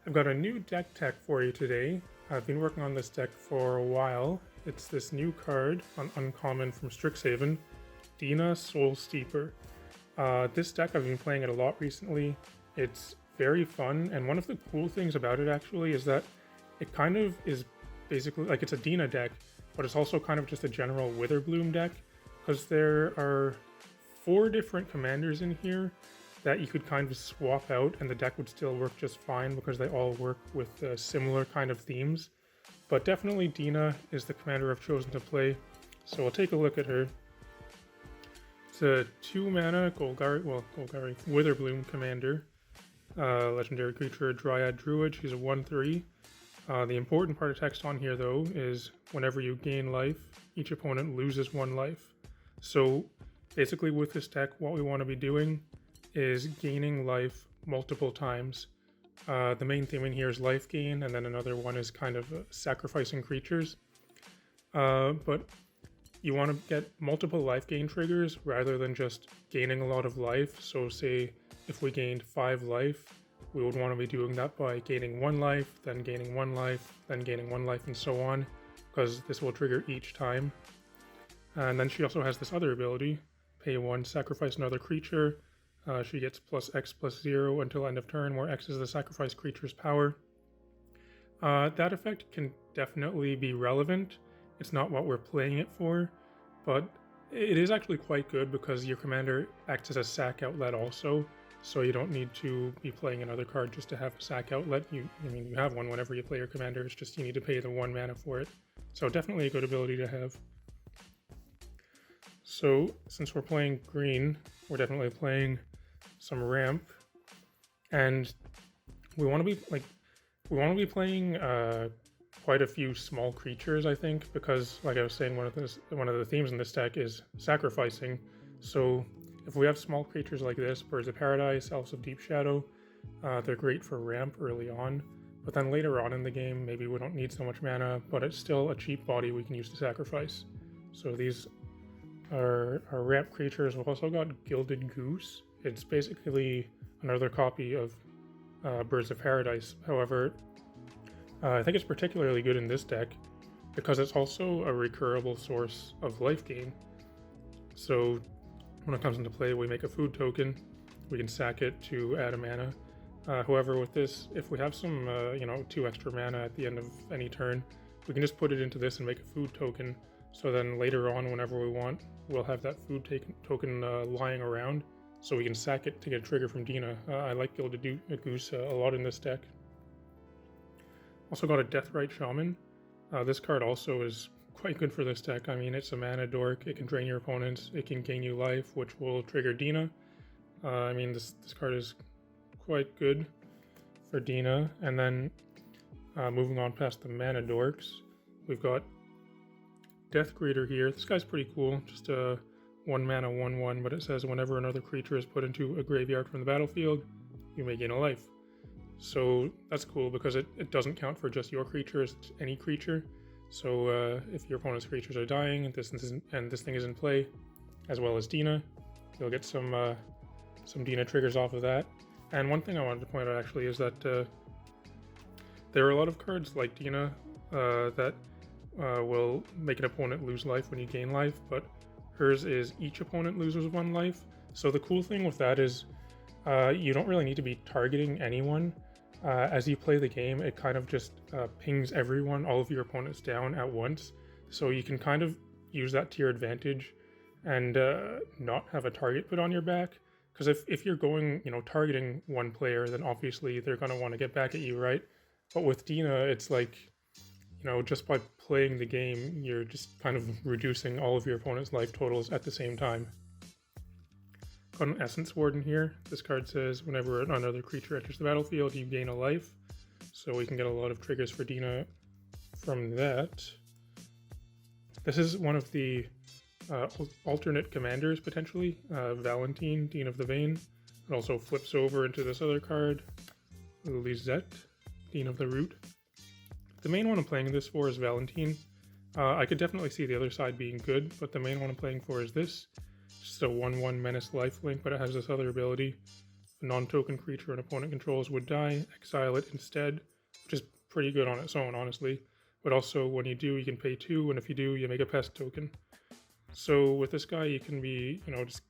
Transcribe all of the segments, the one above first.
I've got a new deck tech for you today. I've been working on this deck for a while. It's this new card on Uncommon from Strixhaven, Dina Soul Steeper. This deck I've been playing it a lot recently. It's very fun, and one of the cool things about it actually is that it kind of is basically like it's a Dina deck, but it's also kind of just a general Witherbloom deck, because there are 4 different commanders in here that you could kind of swap out and the deck would still work just fine because they all work with similar kind of themes. But definitely Dina is the commander I've chosen to play, so we'll take a look at her. It's a 2-mana Golgari Witherbloom Commander, legendary creature, Dryad Druid. She's a 1/3. The important part of text on here though is whenever you gain life, each opponent loses 1 life. So basically with this deck, what we want to be doing is gaining life multiple times. The main theme in here is life gain, and then another one is kind of sacrificing creatures. But you want to get multiple life gain triggers rather than just gaining a lot of life. So say if we gained 5 life, we would want to be doing that by gaining 1 life, then gaining 1 life, then gaining 1 life, and so on, because this will trigger each time. And then she also has this other ability, pay 1, sacrifice another creature. She gets +X+0 until end of turn, where X is the sacrifice creature's power. That effect can definitely be relevant. It's not what we're playing it for, but it is actually quite good because your commander acts as a sack outlet also, so you don't need to be playing another card just to have a sack outlet. You have one whenever you play your commander, it's just you need to pay the 1 mana for it. So definitely a good ability to have. So since we're playing green, we're definitely playing some ramp, and we want to be playing quite a few small creatures, I think, because like I was saying, one of the themes in this deck is sacrificing. So if we have small creatures like this, Birds of Paradise, Elves of Deep Shadow, they're great for ramp early on, but then later on in the game maybe we don't need so much mana, but it's still a cheap body we can use to sacrifice. So these are ramp creatures. We've also got Gilded Goose. It's basically another copy of Birds of Paradise. However, I think it's particularly good in this deck because it's also a recurable source of life gain. So when it comes into play, we make a food token. We can sack it to add a mana. However, with this, if we have some 2 extra mana at the end of any turn, we can just put it into this and make a food token. So then later on, whenever we want, we'll have that food token lying around, so we can sack it to get a trigger from Dina. I like Gilded Goose a lot in this deck. Also got a Deathrite Shaman. This card also is quite good for this deck. I mean, it's a mana dork, it can drain your opponents, it can gain you life, which will trigger Dina. This card is quite good for Dina. And then moving on past the mana dorks, we've got Deathgreeter here. This guy's pretty cool, just a 1 mana 1/1, but it says whenever another creature is put into a graveyard from the battlefield, you may gain a life. So that's cool because it doesn't count for just your creature, it's any creature. So if your opponent's creatures are dying and this thing is in play, as well as Dina, you'll get some Dina triggers off of that. And one thing I wanted to point out actually is that there are a lot of cards like Dina that will make an opponent lose life when you gain life, but hers is each opponent loses 1 life. So the cool thing with that is you don't really need to be targeting anyone. As you play the game, it kind of just pings everyone, all of your opponents down at once. So you can kind of use that to your advantage and not have a target put on your back. Because if you're going, targeting one player, then obviously they're going to want to get back at you, right? But with Dina, it's like, just by playing the game, you're just kind of reducing all of your opponent's life totals at the same time. Got an Essence Warden here. This card says whenever another creature enters the battlefield, you gain a life. So we can get a lot of triggers for Dina from that. This is one of the alternate commanders, potentially. Valentin, Dean of the Vein. It also flips over into this other card, Lisette, Dean of the Root. The main one I'm playing this for is Valentin. I could definitely see the other side being good, but the main one I'm playing for is this. Just a 1/1 Menace lifelink, but it has this other ability, a non-token creature an opponent controls would die, exile it instead, which is pretty good on its own, honestly. But also, when you do, you can pay 2, and if you do, you make a pest token. So with this guy, you can be, just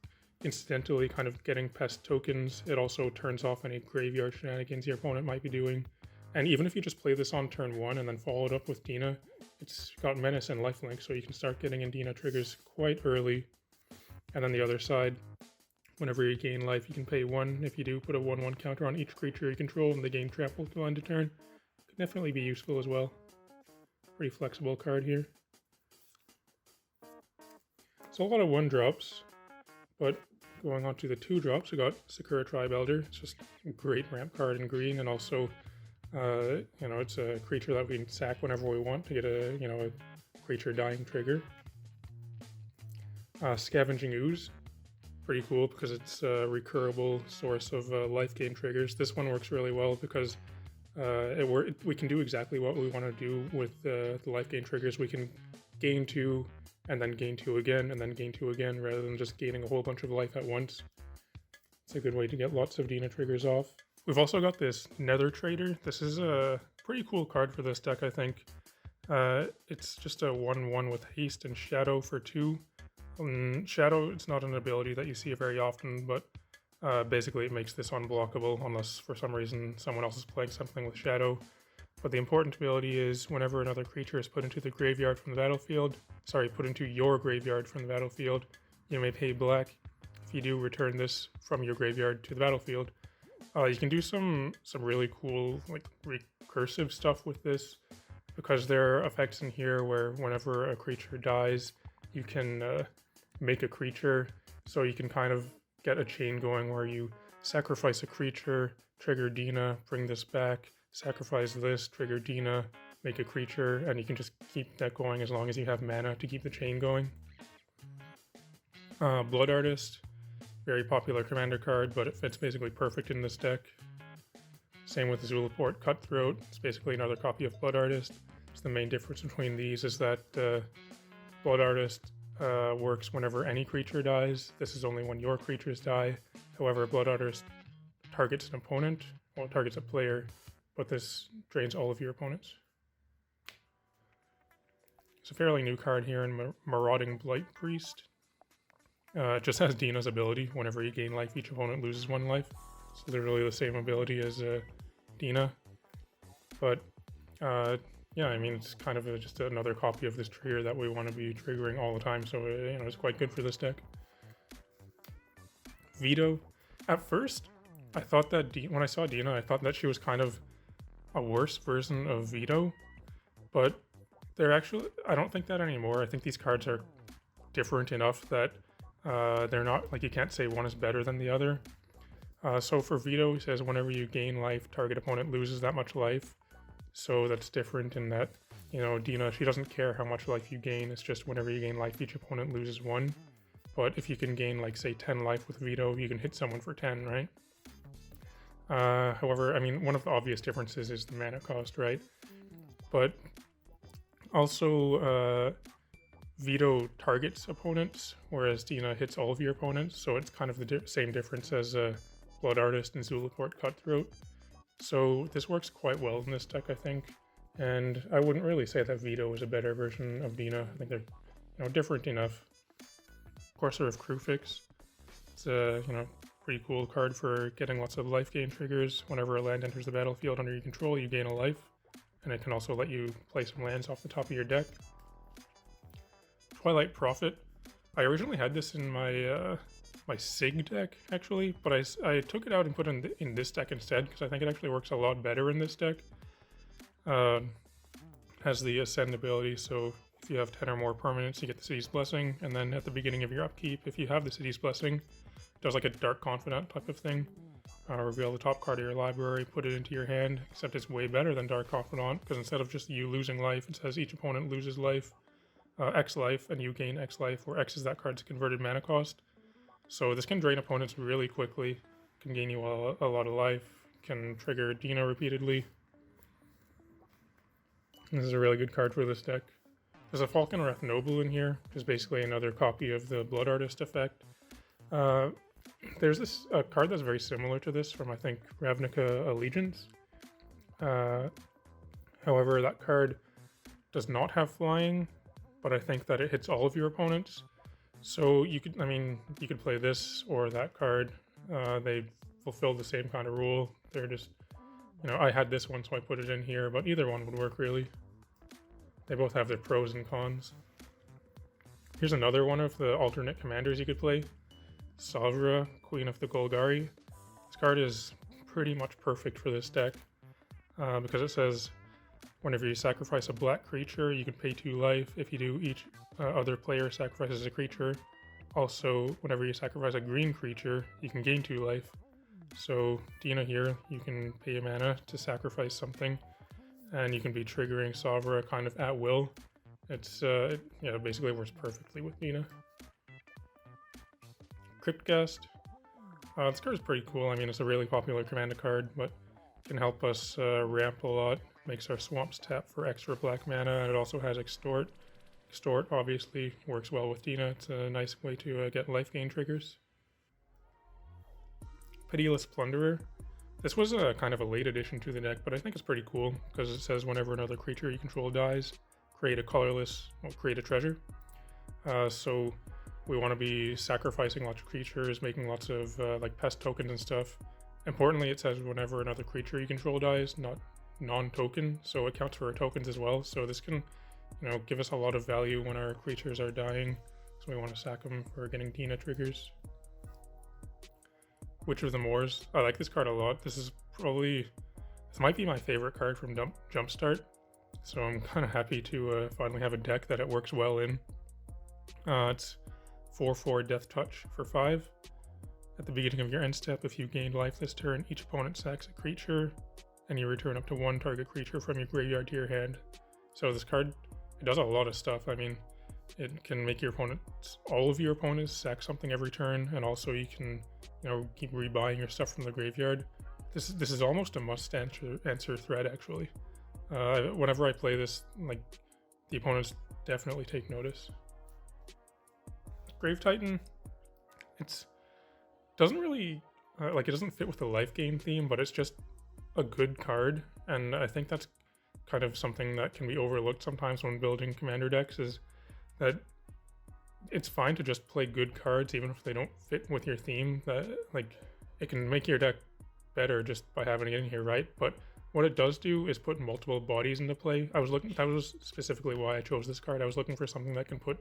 incidentally kind of getting pest tokens. It also turns off any graveyard shenanigans your opponent might be doing. And even if you just play this on turn 1 and then follow it up with Dina, it's got Menace and Lifelink, so you can start getting in Dina triggers quite early. And then the other side, whenever you gain life, you can pay 1. If you do, put a 1/1 counter on each creature you control, and they gain trample till end of turn. Could definitely be useful as well. Pretty flexible card here. So a lot of 1-drops, but going on to the 2-drops, we got Sakura-Tribe Elder. It's just a great ramp card in green, and also, it's a creature that we can sack whenever we want to get a creature dying trigger. Scavenging Ooze, pretty cool because it's a recurable source of life gain triggers. This one works really well because we can do exactly what we want to do with the life gain triggers. We can gain 2 and then gain 2 again and then gain 2 again rather than just gaining a whole bunch of life at once. It's a good way to get lots of Dina triggers off. We've also got this Nether Trader. This is a pretty cool card for this deck, I think. It's just a 1/1 with haste and shadow for 2. Shadow, it's not an ability that you see very often, but basically it makes this unblockable unless for some reason someone else is playing something with shadow. But the important ability is whenever another creature is put into the graveyard from the battlefield, put into your graveyard from the battlefield, you may pay black. If you do, return this from your graveyard to the battlefield. You can do some really cool recursive stuff with this, because there are effects in here where whenever a creature dies, you can make a creature, so you can kind of get a chain going where you sacrifice a creature, trigger Dina, bring this back, sacrifice this, trigger Dina, make a creature, and you can just keep that going as long as you have mana to keep the chain going. Blood Artist, very popular commander card, but it fits basically perfect in this deck. Same with Zulaport Cutthroat, it's basically another copy of Blood Artist. So the main difference between these is that Blood Artist works whenever any creature dies. This is only when your creatures die. However, Blood Artist targets an opponent, or targets a player, but this drains all of your opponents. It's a fairly new card here in Marauding Blight-Priest. It just has Dina's ability. Whenever you gain life, each opponent loses 1 life. So they're really the same ability as Dina. But yeah, I mean, it's kind of just another copy of this trigger that we want to be triggering all the time, so it's quite good for this deck. Veto. At first, I thought that when I saw Dina, I thought that she was kind of a worse version of Veto, but I don't think that anymore. I think these cards are different enough that they're not, you can't say one is better than the other. So for Veto, it says whenever you gain life, target opponent loses that much life. So that's different in that, Dina, she doesn't care how much life you gain. It's just whenever you gain life, each opponent loses 1. But if you can gain, say, 10 life with Veto, you can hit someone for 10, right? However, I mean, one of the obvious differences is the mana cost, right? But also, Veto targets opponents, whereas Dina hits all of your opponents. So it's kind of the same difference as Blood Artist and Zulaport Cutthroat. So this works quite well in this deck, I think, and I wouldn't really say that Veto is a better version of Dina. I think they're, different enough. Courser of Kruphix. It's a, pretty cool card for getting lots of life gain triggers. Whenever a land enters the battlefield under your control, you gain a life, and it can also let you play some lands off the top of your deck. Twilight Prophet. I originally had this in my my Sig deck, actually, but I took it out and put it in this deck instead, because I think it actually works a lot better in this deck. Has the Ascend ability, so if you have 10 or more permanents, you get the City's Blessing, and then at the beginning of your upkeep, if you have the City's Blessing, it does like a Dark Confidant type of thing. Reveal the top card of your library, put it into your hand, except it's way better than Dark Confidant, because instead of just you losing life, it says each opponent loses life, X life, and you gain X life, where X is that card's converted mana cost. So this can drain opponents really quickly, can gain you a lot of life, can trigger Dina repeatedly. This is a really good card for this deck. There's a Falkenrath Noble in here, which is basically another copy of the Blood Artist effect. There's this card that's very similar to this from, I think, Ravnica Allegiance. However, that card does not have flying, but I think that it hits all of your opponents. So you could, you could play this or that card. They fulfill the same kind of rule. They're just, I had this one, so I put it in here, but either one would work, really. They both have their pros and cons. Here's another one of the alternate commanders you could play. Savra, Queen of the Golgari. This card is pretty much perfect for this deck because it says whenever you sacrifice a black creature, you can pay 2 life. If you do, each other player sacrifices a creature. Also, whenever you sacrifice a green creature, you can gain 2 life. So Dina here, you can pay a mana to sacrifice something, and you can be triggering Savra kind of at will. It's basically works perfectly with Dina. Crypt Ghast. This card is pretty cool. It's a really popular commander card, but can help us ramp a lot. Makes our swamps tap for extra black mana, and it also has Extort. Extort obviously works well with Dina. It's a nice way to get life gain triggers. Pedilus Plunderer. This was a kind of a late addition to the deck, but I think it's pretty cool because it says whenever another creature you control dies, create a treasure. So we want to be sacrificing lots of creatures, making lots of like pest tokens and stuff. Importantly, it says whenever another creature you control dies, not non-token, so it counts for our tokens as well. So this can, give us a lot of value when our creatures are dying. So we want to sack them for getting Dina triggers. Witch of the Moors. I like this card a lot. This might be my favorite card from Jumpstart. So I'm kind of happy to finally have a deck that it works well in. It's 4/4 Death Touch for 5. At the beginning of your end step, if you gained life this turn, each opponent sacks a creature, and you return up to 1 target creature from your graveyard to your hand. So this card, it does a lot of stuff. It can make all of your opponents sack something every turn, and also you can, keep rebuying your stuff from the graveyard. This is almost a must answer threat, actually. Whenever I play this, the opponents definitely take notice. Grave Titan, it doesn't fit with the life gain theme, but it's just a good card, and I think that's kind of something that can be overlooked sometimes when building commander decks, is that it's fine to just play good cards even if they don't fit with your theme. That it can make your deck better just by having it in here, right? But what it does do is put multiple bodies into play. That was specifically why I chose this card. I was looking for something that can put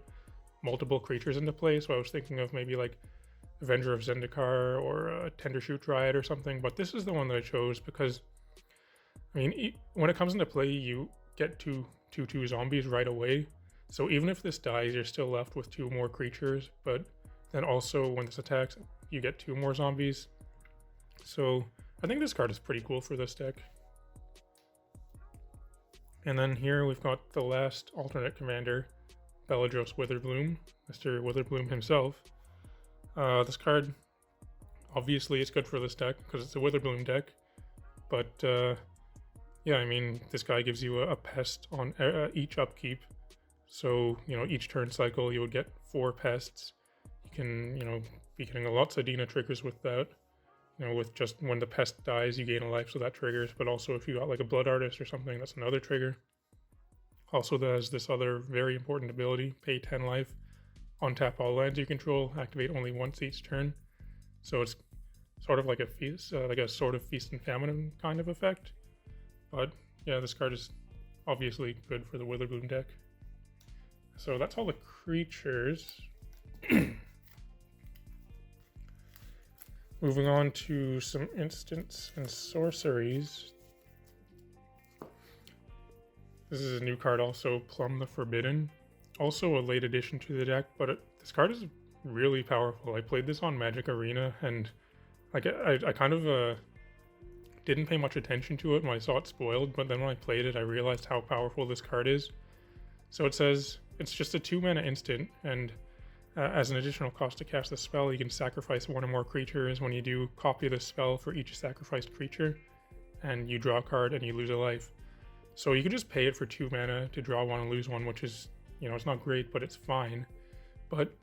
multiple creatures into play, so I was thinking of maybe like Avenger of Zendikar or a Tendershoot Dryad or something, but this is the one that I chose because, when it comes into play, you get 2/2 zombies right away. So even if this dies, you're still left with 2 more creatures, but then also when this attacks, you get 2 more zombies. So I think this card is pretty cool for this deck. And then here we've got the last alternate commander, Beledros Witherbloom, Mr. Witherbloom himself. This card, obviously it's good for this deck because it's a Witherbloom deck, but this guy gives you a pest on each upkeep. So, each turn cycle you would get 4 pests. You can, be getting lots of Dina triggers with that. With just when the pest dies, you gain a life, so that triggers. But also if you got like a Blood Artist or something, that's another trigger. Also, there's this other very important ability, pay 10 life. Untap all lands you control, activate only once each turn. So it's sort of like a feast, sort of feast and famine kind of effect. But yeah, this card is obviously good for the Witherbloom deck. So that's all the creatures. Moving on to some instants and sorceries. This is a new card also, Plumb the Forbidden. Also a late addition to the deck, but this card is really powerful. I played this on Magic Arena, and I kind of didn't pay much attention to it when I saw it spoiled, but then when I played it, I realized how powerful this card is. So it says, it's just a 2-mana instant, and as an additional cost to cast the spell, you can sacrifice 1 or more creatures. When you do, copy the spell for each sacrificed creature, and you draw a card and you lose a life. So you can just pay it for 2 mana to draw 1 and lose 1, which is, it's not great, but it's fine. But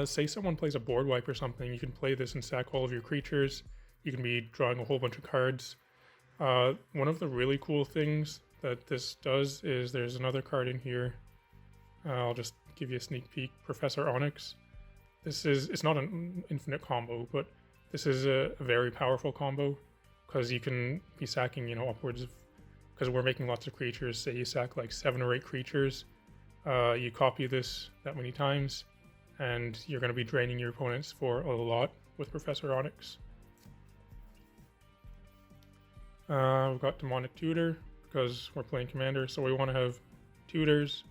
Say someone plays a board wipe or something, you can play this and sack all of your creatures. You can be drawing a whole bunch of cards. One of the really cool things that this does is there's another card in here. I'll just give you a sneak peek. Professor Onyx. It's not an infinite combo, but this is a very powerful combo because you can be sacking, upwards of, because we're making lots of creatures. Say you sack like 7 or 8 creatures, you copy this that many times, and you're going to be draining your opponents for a lot with Professor Onyx. We've got Demonic Tutor because we're playing Commander, so we want to have tutors.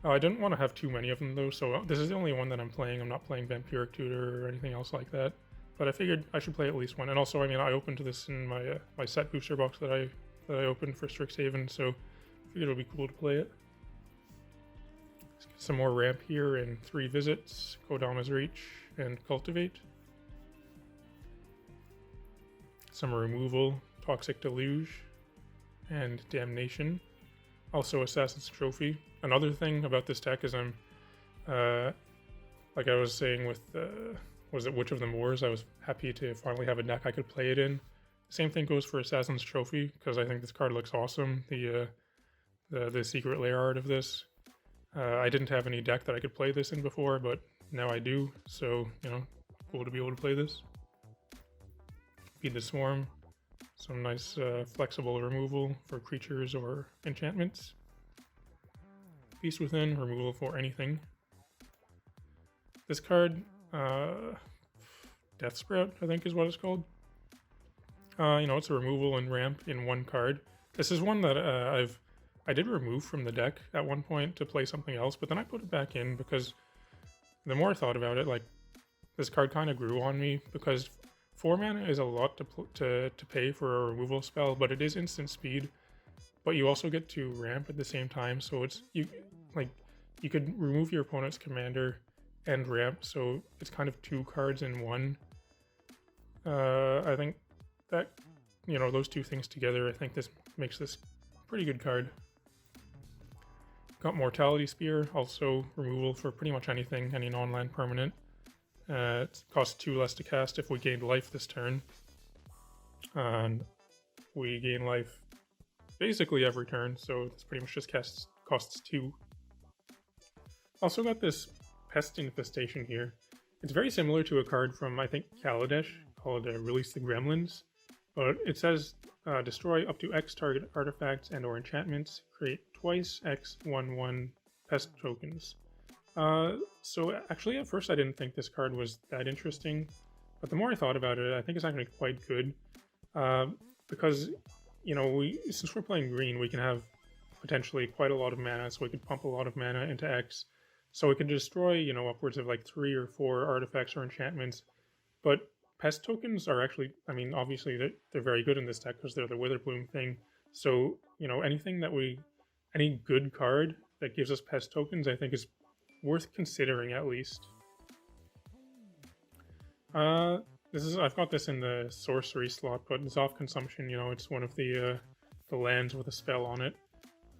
I didn't want to have too many of them though, so this is the only one that I'm playing. I'm not playing Vampiric Tutor or anything else like that, but I figured I should play at least one. And also, I opened this in my my set booster box that I opened for Strixhaven, so I figured it would be cool to play it. Let's get some more ramp here and 3 visits, Kodama's Reach, and Cultivate. Some removal, Toxic Deluge, and Damnation. Also Assassin's Trophy. Another thing about this deck is I'm, like I was saying with, was it Witch of the Moors? I was happy to finally have a deck I could play it in. Same thing goes for Assassin's Trophy, because I think this card looks awesome. The secret lair art of this. I didn't have any deck that I could play this in before, but now I do, so, cool to be able to play this. Feed the Swarm. Some nice flexible removal for creatures or enchantments. Feast Within, removal for anything. This card, Death Sprout, I think is what it's called. It's a removal and ramp in 1 card. This is one that I did remove from the deck at one point to play something else, but then I put it back in because the more I thought about it, like, this card kind of grew on me because 4 mana is a lot to pay for a removal spell, but it is instant speed. But you also get to ramp at the same time, so you could remove your opponent's commander and ramp, so it's kind of 2 cards in 1. I think that, those 2 things together, I think this makes this a pretty good card. Got Mortality Spear, also removal for pretty much anything, any non-land permanent. It costs 2 less to cast if we gain life this turn. And we gain life basically every turn, so this pretty much just costs 2. Also got this Pest Infestation here. It's very similar to a card from, I think, Kaladesh called Release the Gremlins. But it says, destroy up to X target artifacts and or enchantments, create twice X 1/1 pest tokens. So actually at first I didn't think this card was that interesting, but the more I thought about it, I think it's actually quite good. Because, since we're playing green, we can have potentially quite a lot of mana, so we could pump a lot of mana into X. So we can destroy, upwards of like 3 or 4 artifacts or enchantments. But pest tokens are actually, obviously they're very good in this deck because they're the Witherbloom thing. So, any good card that gives us pest tokens, I think is worth considering at least. I've got this in the sorcery slot, but it's off consumption. It's one of the lands with a spell on it.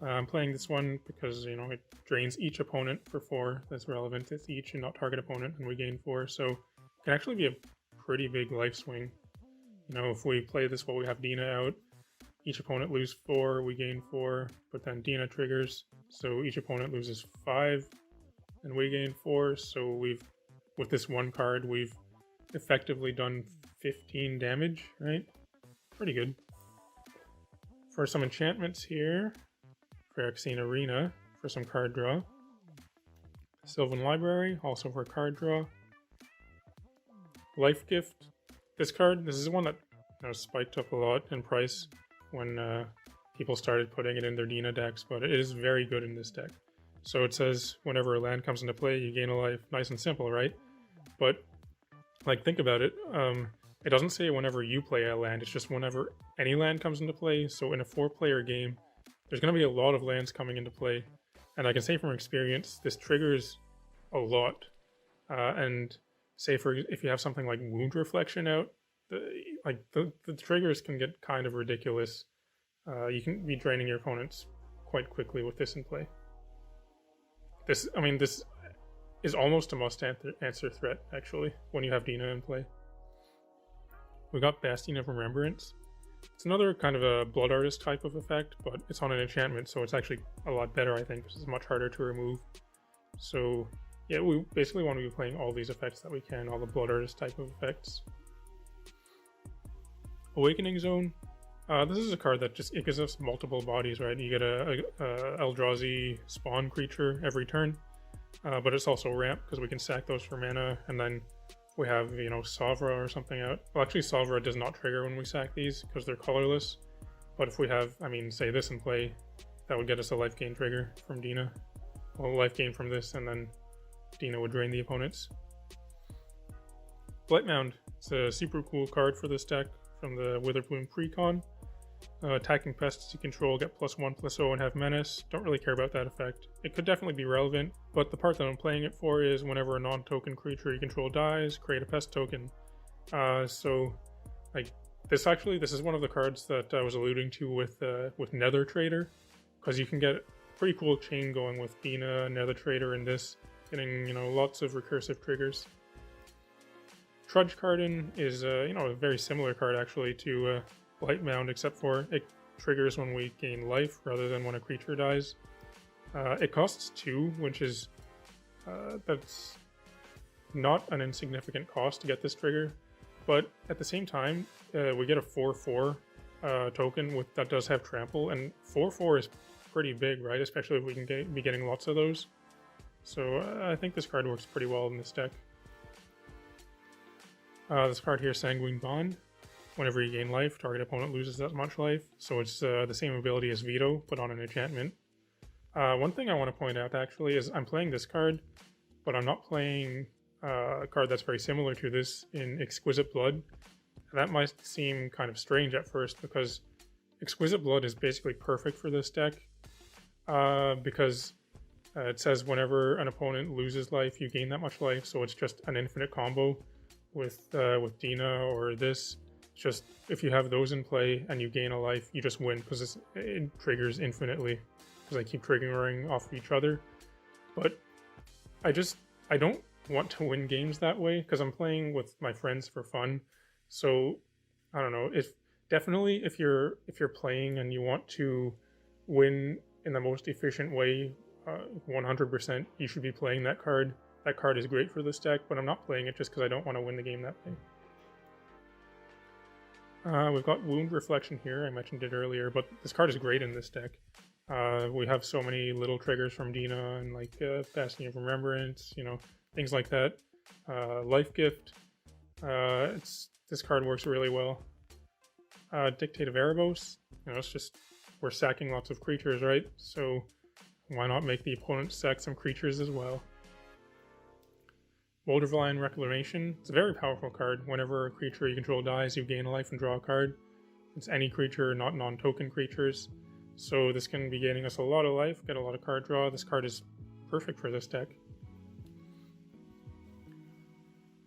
I'm playing this one because it drains each opponent for 4. That's relevant. It's each and not target opponent, and we gain 4. So it can actually be a pretty big life swing. If we play this while we have Dina out, each opponent loses 4, we gain 4, but then Dina triggers, so each opponent loses 5. And we gain 4, so with this 1 card, we've effectively done 15 damage, right? Pretty good. For some enchantments here, Phyrexian Arena for some card draw. Sylvan Library, also for card draw. Life Gift. This is one that spiked up a lot in price when people started putting it in their Dina decks, but it is very good in this deck. So it says whenever a land comes into play, you gain a life. Nice and simple, right? But, think about it. It doesn't say whenever you play a land, it's just whenever any land comes into play. So in a 4-player game, there's going to be a lot of lands coming into play. And I can say from experience, this triggers a lot. And say if you have something like Wound Reflection out, the triggers can get kind of ridiculous. You can be draining your opponents quite quickly with this in play. It's is almost a must-answer threat, actually, when you have Dina in play. We got Bastian of Remembrance. It's another kind of a Blood Artist type of effect, but it's on an enchantment, so it's actually a lot better, I think, because it's much harder to remove. So, yeah, we basically want to be playing all these effects that we can, all the Blood Artist type of effects. Awakening Zone. This is a card that it gives us multiple bodies, right? You get a Eldrazi spawn creature every turn, but it's also ramp, because we can sack those for mana, and then we have, you know, Savra or something out. Well, actually, Savra does not trigger when we sack these, because they're colorless. But if we have, I mean, say this in play, that would get us a life gain trigger from Dina. Well, life gain from this, and then Dina would drain the opponents. Blightmound. It's a super cool card for this deck from the Witherbloom precon. Attacking pests you control get +1/+0 and have menace. Don't really care about that effect. It could definitely be relevant, but the part that I'm playing it for is whenever a non-token creature you control dies, create a pest token. So, like, this is one of the cards that I was alluding to with Nether Trader, because you can get a pretty cool chain going with Dina, Nether Trader, and this, getting, you know, lots of recursive triggers. Trudge Cardin is, you know, a very similar card actually to Blightmound, except for it triggers when we gain life rather than when a creature dies. It costs 2, which is that's not an insignificant cost to get this trigger, but at the same time, we get a 4/4 token that does have trample, and 4/4 is pretty big, right? Especially if we can be getting lots of those. So I think this card works pretty well in this deck. This card here, Sanguine Bond. Whenever you gain life, target opponent loses that much life. So it's the same ability as Veto, but on an enchantment. One thing I want to point out, actually, is I'm playing this card, but I'm not playing a card that's very similar to this in Exquisite Blood. That might seem kind of strange at first, because Exquisite Blood is basically perfect for this deck, because it says whenever an opponent loses life, you gain that much life, so it's just an infinite combo with Dina or this. Just if you have those in play and you gain a life, you just win, because it triggers infinitely, because I keep triggering off of each other. But I don't want to win games that way, because I'm playing with my friends for fun. So I don't know, if you're playing and you want to win in the most efficient way, 100%, you should be playing that card. That card is great for this deck, but I'm not playing it just because I don't want to win the game that way. We've got Wound Reflection here, I mentioned it earlier, but this card is great in this deck. We have so many little triggers from Dina, and like Bastian of Remembrance, you know, things like that. Life Gift, this card works really well. Dictate of Erebos, you know, it's just, we're sacking lots of creatures, right? So why not make the opponent sack some creatures as well? Bouldervine Reclamation. It's a very powerful card. Whenever a creature you control dies, you gain a life and draw a card. It's any creature, not non-token creatures. So this can be gaining us a lot of life, get a lot of card draw. This card is perfect for this deck.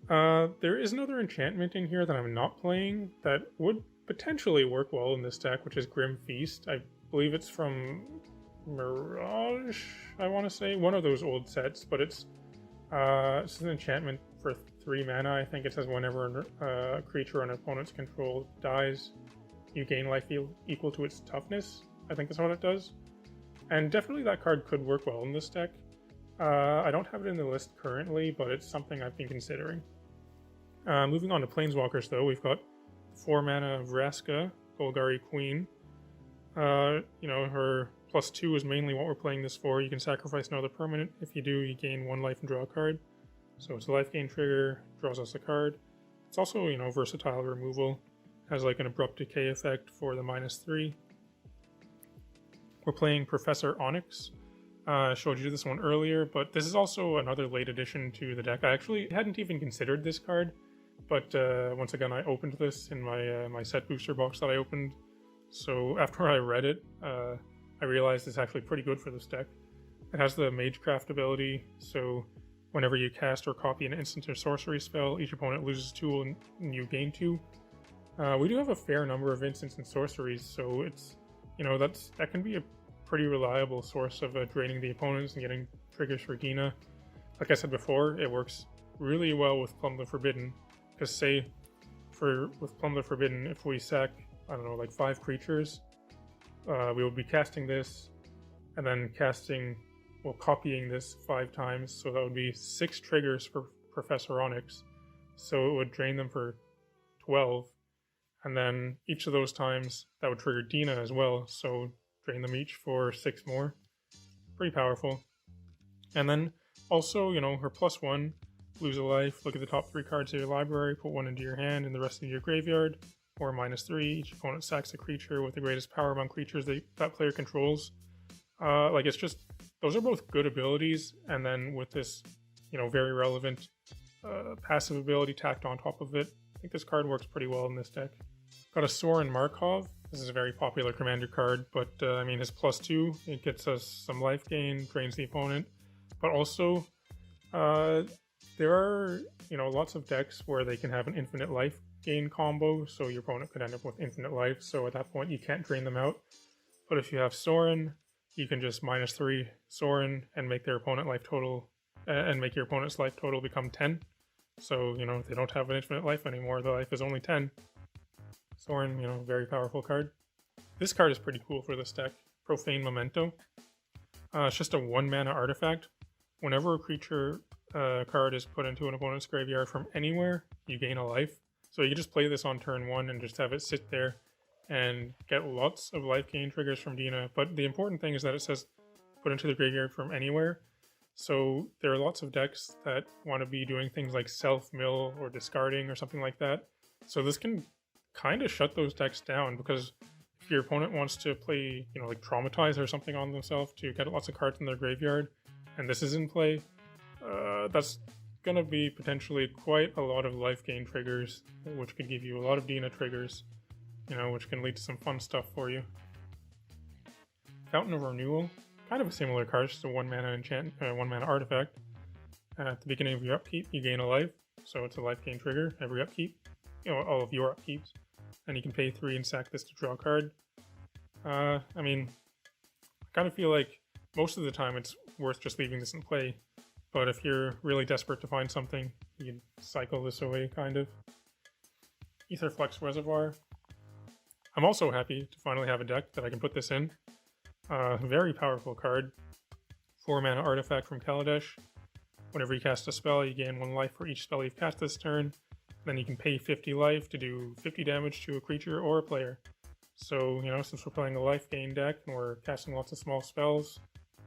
There is another enchantment in here that I'm not playing that would potentially work well in this deck, which is Grim Feast. I believe it's from Mirage, I want to say. One of those old sets, but it's an enchantment for 3 mana. I think it says whenever a creature on an opponent's control dies, you gain life equal to its toughness. I think that's what it does. And definitely that card could work well in this deck. I don't have it in the list currently, but it's something I've been considering. Moving on to Planeswalkers, though, we've got 4 mana Vraska, Golgari Queen. You know, her +2 is mainly what we're playing this for. You can sacrifice another permanent. If you do, you gain 1 life and draw a card. So it's a life gain trigger, draws us a card. It's also, you know, versatile removal. Has like an abrupt decay effect for the -3. We're playing Professor Onyx. I showed you this one earlier, but this is also another late addition to the deck. I actually hadn't even considered this card, but once again I opened this in my set booster box that I opened. So after I read it, I realized it's actually pretty good for this deck. It has the Magecraft ability, so whenever you cast or copy an instant or sorcery spell, each opponent loses 2 and you gain 2. We do have a fair number of instants and sorceries, so it's, you know, that can be a pretty reliable source of draining the opponents and getting triggers for Dina. like I said before, it works really well with Plumb the Forbidden, because say, with Plumb the Forbidden, if we sack, I don't know, like 5 creatures, we will be casting this, and then copying this 5 times, so that would be 6 triggers for Professor Onyx, so it would drain them for 12, and then each of those times, that would trigger Dina as well, so drain them each for 6 more. Pretty powerful. And then, also, you know, her +1, lose a life, look at the top 3 cards of your library, put 1 into your hand and the rest into your graveyard, or -3, each opponent sacks a creature with the greatest power among creatures that player controls. Like, it's just, those are both good abilities, and then with this, you know, very relevant passive ability tacked on top of it, I think this card works pretty well in this deck. Got a Soren Markov. This is a very popular commander card, but I mean, his +2, it gets us some life gain, drains the opponent, but also there are, you know, lots of decks where they can have an infinite life gain combo, so your opponent could end up with infinite life, so at that point you can't drain them out. But if you have Soren, you can just -3 Soren and make their opponent life total, and make your opponent's life total become 10. So, you know, they don't have an infinite life anymore, the life is only 10. Soren, you know, very powerful card. This card is pretty cool for this deck. Profane Memento. It's just a 1-mana artifact. Whenever a creature card is put into an opponent's graveyard from anywhere, you gain a life. So you can just play this on turn 1 and just have it sit there and get lots of life gain triggers from Dina. But the important thing is that it says put into the graveyard from anywhere. So there are lots of decks that want to be doing things like self-mill or discarding or something like that. So this can kind of shut those decks down, because if your opponent wants to play, you know, like Traumatize or something on themselves to get lots of cards in their graveyard, and this is in play, that's going to be potentially quite a lot of life gain triggers, which could give you a lot of Dina triggers, you know, which can lead to some fun stuff for you. Fountain of Renewal, kind of a similar card, just a 1-mana enchant, 1-mana artifact. At the beginning of your upkeep, you gain a life, so it's a life gain trigger every upkeep, you know, all of your upkeeps, and you can pay 3 and sack this to draw a card. I mean, I kind of feel like most of the time it's worth just leaving this in play, but if you're really desperate to find something, you can cycle this away, kind of. Aetherflux Reservoir. I'm also happy to finally have a deck that I can put this in. Very powerful card. 4-mana artifact from Kaladesh. Whenever you cast a spell, you gain 1 life for each spell you've cast this turn. Then you can pay 50 life to do 50 damage to a creature or a player. So, you know, since we're playing a life gain deck and we're casting lots of small spells,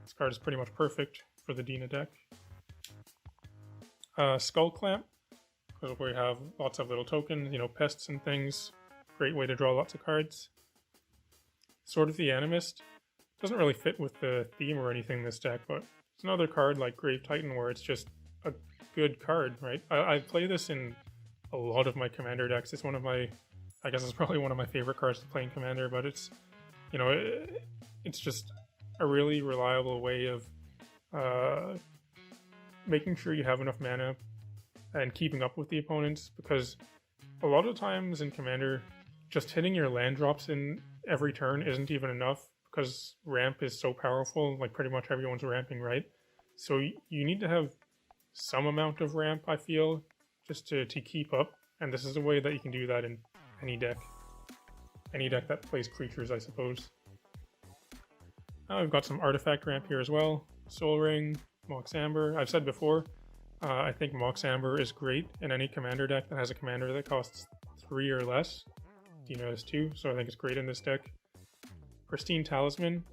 this card is pretty much perfect for the Dina deck. Skull Clamp, because we have lots of little tokens, you know, pests and things. Great way to draw lots of cards. Sword of the Animist. Doesn't really fit with the theme or anything in this deck, but it's another card like Grave Titan where it's just a good card, right? I play this in a lot of my commander decks. It's one of my, I guess it's probably one of my favorite cards to play in commander, but it's, you know, it's just a really reliable way of making sure you have enough mana and keeping up with the opponents, because a lot of times in commander, just hitting your land drops in every turn isn't even enough, because ramp is so powerful, like pretty much everyone's ramping, right? So you need to have some amount of ramp, I feel, just to keep up, and this is a way that you can do that in any deck. Any deck that plays creatures, I suppose. We've got some artifact ramp here as well. Soul Ring, Mox Amber. I've said before, I think Mox Amber is great in any commander deck that has a commander that costs 3 or less. Dina has 2, so I think it's great in this deck. Pristine Talisman.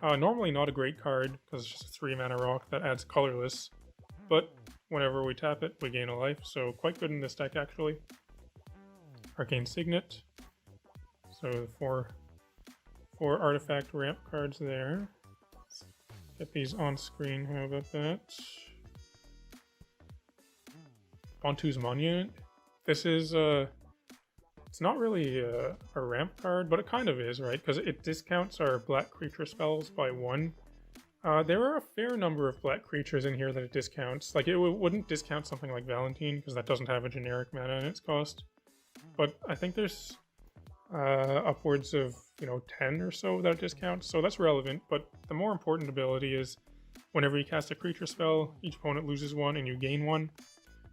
Normally not a great card, because it's just a 3-mana rock that adds colorless, but whenever we tap it, we gain a life, so quite good in this deck actually. Arcane Signet. So 4 artifact ramp cards there. Let's get these on screen, how about that? Pontus Monument. This is it's not really a ramp card, but it kind of is, right? Because it discounts our black creature spells by 1. There are a fair number of black creatures in here that it discounts. Like, it wouldn't discount something like Valentin, because that doesn't have a generic mana in its cost. But I think there's upwards of, you know, 10 or so that it discounts, so that's relevant. But the more important ability is whenever you cast a creature spell, each opponent loses 1 and you gain 1.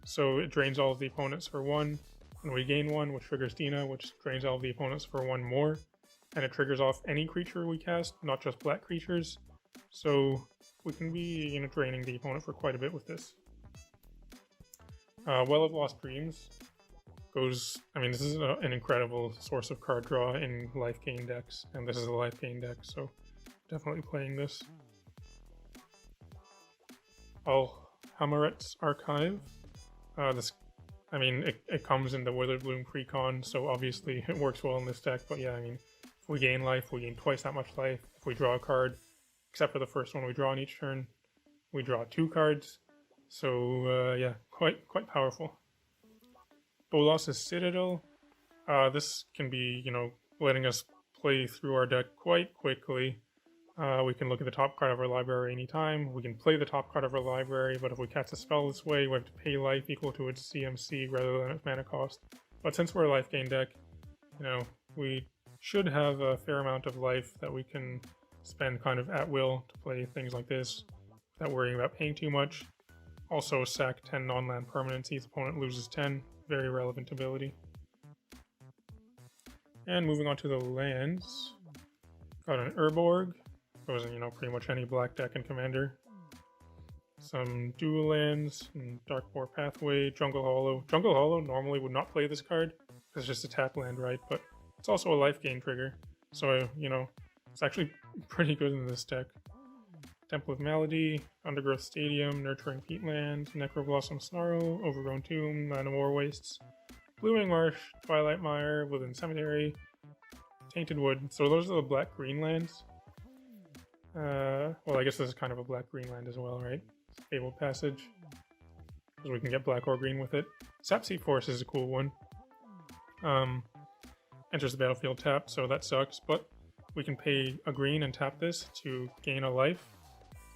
So it drains all of the opponents for 1, and we gain 1, which triggers Dina, which drains all of the opponents for 1 more. And it triggers off any creature we cast, not just black creatures. So we can be, draining the opponent for quite a bit with this. Well of Lost Dreams goes, this is an incredible source of card draw in life gain decks, and this is a life gain deck, so definitely playing this. Alhamaret's Archive. It comes in the Witherbloom precon, so obviously it works well in this deck, but yeah, if we gain life, we gain twice that much life. If we draw a card, except for the first one we draw on each turn, we draw 2 cards. So yeah, quite powerful. Bolas's Citadel. This can be, letting us play through our deck quite quickly. We can look at the top card of our library anytime. We can play the top card of our library, but if we cast a spell this way, we have to pay life equal to its CMC rather than its mana cost. But since we're a life gain deck, we should have a fair amount of life that we can spend kind of at will to play things like this without worrying about paying too much. Also, sack 10 non-land permanents, each opponent loses 10. Very relevant ability. And moving on to the lands. Got an Urborg. Goes in, pretty much any black deck and commander. Some dual lands, Darkboar Pathway, Jungle Hollow. Jungle Hollow normally would not play this card, because it's just a tap land, right? But it's also a life gain trigger. So, it's actually pretty good in this deck. Temple of Malady, Undergrowth Stadium, Nurturing Peatland, Necroblossom Snarl, Overgrown Tomb, Land of War Wastes, Blooming Marsh, Twilight Mire, Woodland Cemetery, Tainted Wood. So those are the black-green lands. Well, I guess this is kind of a black-green land as well, right? Fabled Passage, because we can get black or green with it. Sapseed Forest is a cool one. Enters the battlefield tapped, so that sucks, but we can pay a green and tap this to gain a life.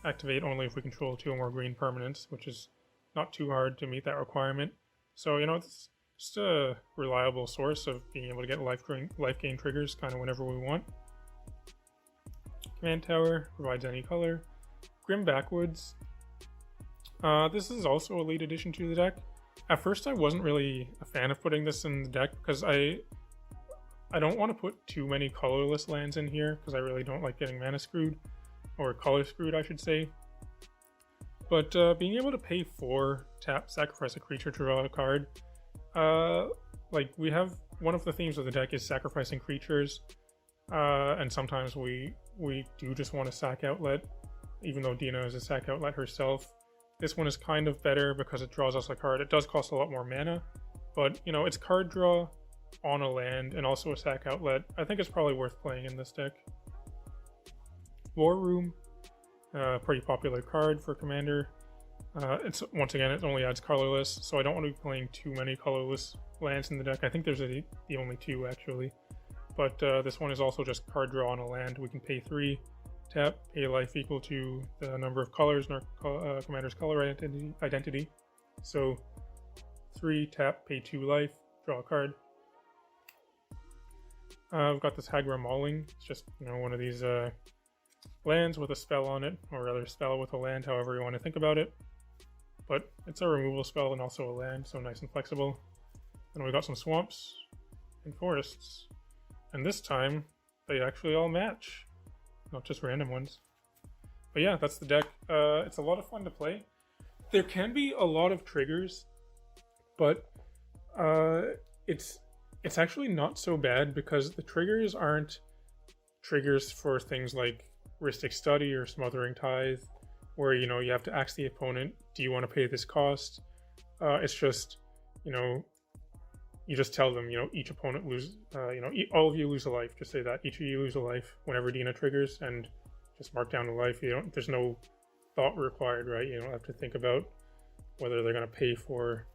Activate only if we control 2 or more green permanents, which is not too hard to meet that requirement. So, it's just a reliable source of being able to get life gain triggers kind of whenever we want. Command Tower provides any color. Grim Backwoods. This is also a late addition to the deck. At first I wasn't really a fan of putting this in the deck because I don't want to put too many colorless lands in here because I really don't like getting mana screwed. Or color screwed, I should say. But being able to pay 4, tap, sacrifice a creature to draw a card. We have one of the themes of the deck is sacrificing creatures, and sometimes we do just want a sack outlet, even though Dina is a sack outlet herself. This one is kind of better because it draws us a card. It does cost a lot more mana, but it's card draw on a land and also a sack outlet. I think it's probably worth playing in this deck. War Room, pretty popular card for Commander. It only adds colorless, so I don't want to be playing too many colorless lands in the deck. I think there's the only 2 actually. But this one is also just card draw on a land. We can pay 3, tap, pay life equal to the number of colors in our Commander's color identity. So 3, tap, pay 2 life, draw a card. We've got this Hagra Mauling. It's just one of these lands with a spell on it, or rather spell with a land, however you want to think about it. But it's a removal spell and also a land, so nice and flexible. And we got some swamps and forests. And this time, they actually all match, not just random ones. But yeah, that's the deck. It's a lot of fun to play. There can be a lot of triggers, but it's actually not so bad because the triggers aren't triggers for things like Rhystic Study or Smothering Tithe, where you have to ask the opponent, do you want to pay this cost? It's just you just tell them each opponent lose all of you lose a life. Just say that each of you lose a life whenever Dina triggers, and just mark down the life. There's no thought required, right? You don't have to think about whether they're going to pay for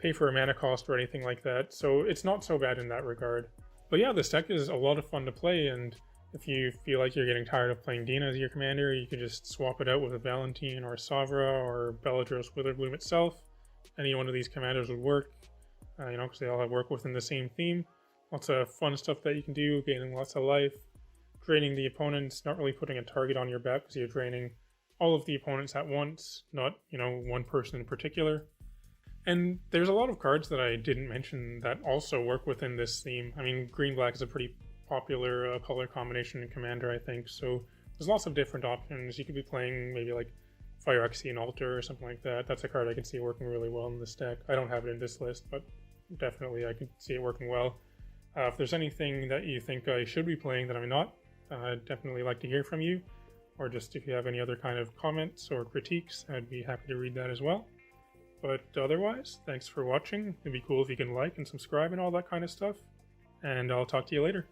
a mana cost or anything like that. So it's not so bad in that regard. But yeah, this deck is a lot of fun to play, and if you feel like you're getting tired of playing Dina as your commander, you can just swap it out with a Valentin or a Savra or Beledros Witherbloom itself. Any one of these commanders would work, because they all work within the same theme. Lots of fun stuff that you can do, gaining lots of life, draining the opponents, not really putting a target on your back because you're draining all of the opponents at once, not, one person in particular. And there's a lot of cards that I didn't mention that also work within this theme. I mean, green-black is a pretty popular color combination in Commander, I think, so there's lots of different options. You could be playing maybe like Phyrexian Altar or something like that. That's a card I can see working really well in this deck. I don't have it in this list, but definitely I can see it working well. If there's anything that you think I should be playing that I'm not, I'd definitely like to hear from you. Or just if you have any other kind of comments or critiques, I'd be happy to read that as well. But otherwise, thanks for watching. It'd be cool if you can like and subscribe and all that kind of stuff. And I'll talk to you later.